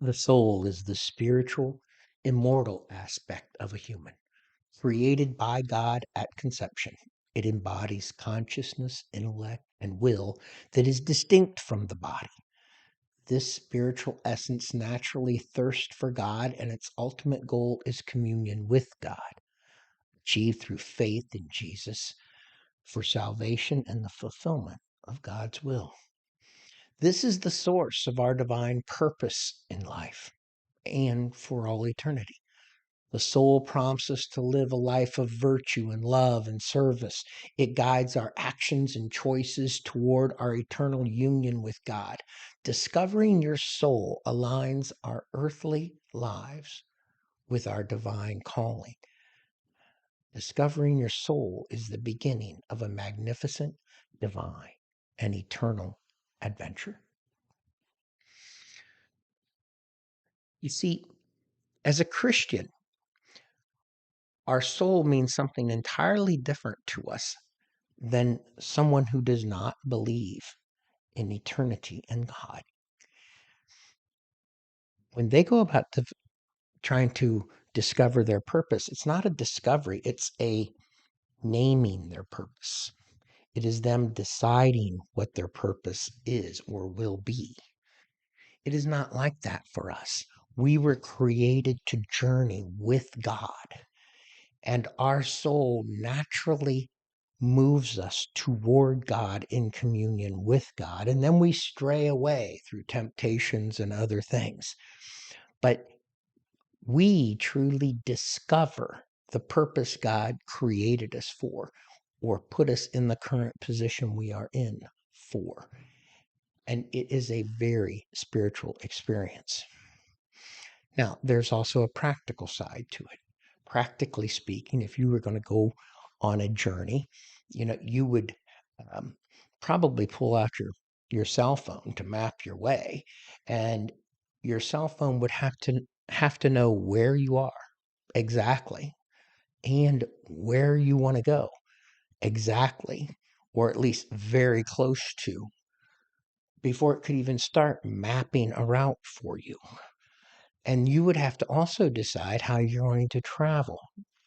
The soul is the spiritual, immortal aspect of a human, created by God at conception. It embodies consciousness, intellect, and will that is distinct from the body. This spiritual essence naturally thirsts for God, and its ultimate goal is communion with God, achieved through faith in Jesus for salvation and the fulfillment of God's will. This is the source of our divine purpose in life and for all eternity. The soul prompts us to live a life of virtue and love and service. It guides our actions and choices toward our eternal union with God. Discovering your soul aligns our earthly lives with our divine calling. Discovering your soul is the beginning of a magnificent, divine, and eternal adventure. You see, as a Christian, our soul means something entirely different to us than someone who does not believe in eternity and God. When they go about trying to discover their purpose, it's not a discovery, it's a naming their purpose. It is them deciding what their purpose is or will be. It is not like that for us. We were created to journey with God, and our soul naturally moves us toward God in communion with God. And then we stray away through temptations and other things. But we truly discover the purpose God created us for or put us in the current position we are in for. And it is a very spiritual experience. Now, there's also a practical side to it. Practically speaking, if you were going to go on a journey, you would um, probably pull out your cell phone to map your way, and your cell phone would have to know where you are exactly and where you want to go exactly, or at least very close to, before it could even start mapping a route for you. And you would have to also decide how you're going to travel.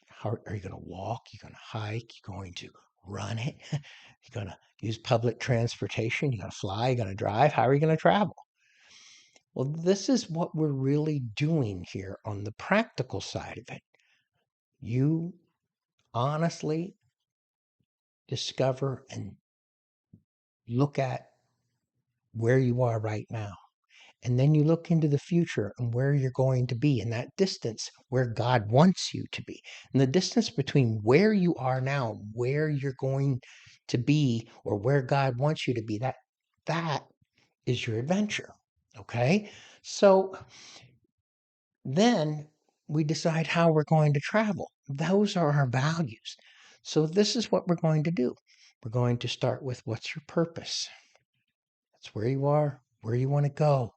How are you going to walk? You're going to hike? You're going to run it? You're going to use public transportation? You're going to fly? You're going to drive? How are you going to travel? Well, this is what we're really doing here on the practical side of it. You honestly discover and look at where you are right now. And then you look into the future and where you're going to be, and that distance where God wants you to be. And the distance between where you are now, where you're going to be, or where God wants you to be, that is your adventure. Okay? So then we decide how we're going to travel. Those are our values. So this is what we're going to do. We're going to start with what's your purpose? That's where you are, where you want to go.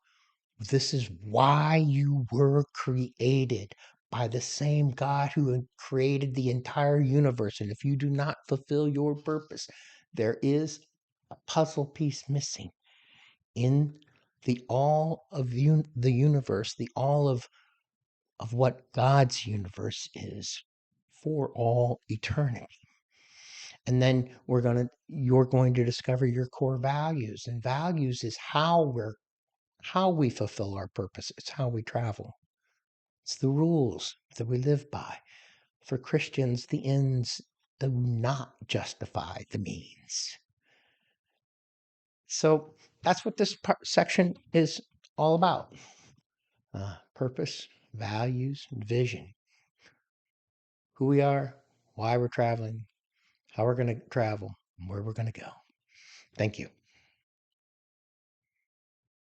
This is why you were created by the same God who created the entire universe. And if you do not fulfill your purpose, there is a puzzle piece missing in the all of the universe, the all of what God's universe is for all eternity. And then you're going to discover your core values. And values is how we fulfill our purpose. It's how we travel. It's the rules that we live by. For Christians, the ends do not justify the means. So that's what this section is all about. Purpose, values, and vision. Who we are, why we're traveling, how we're going to travel, and where we're going to go. Thank you.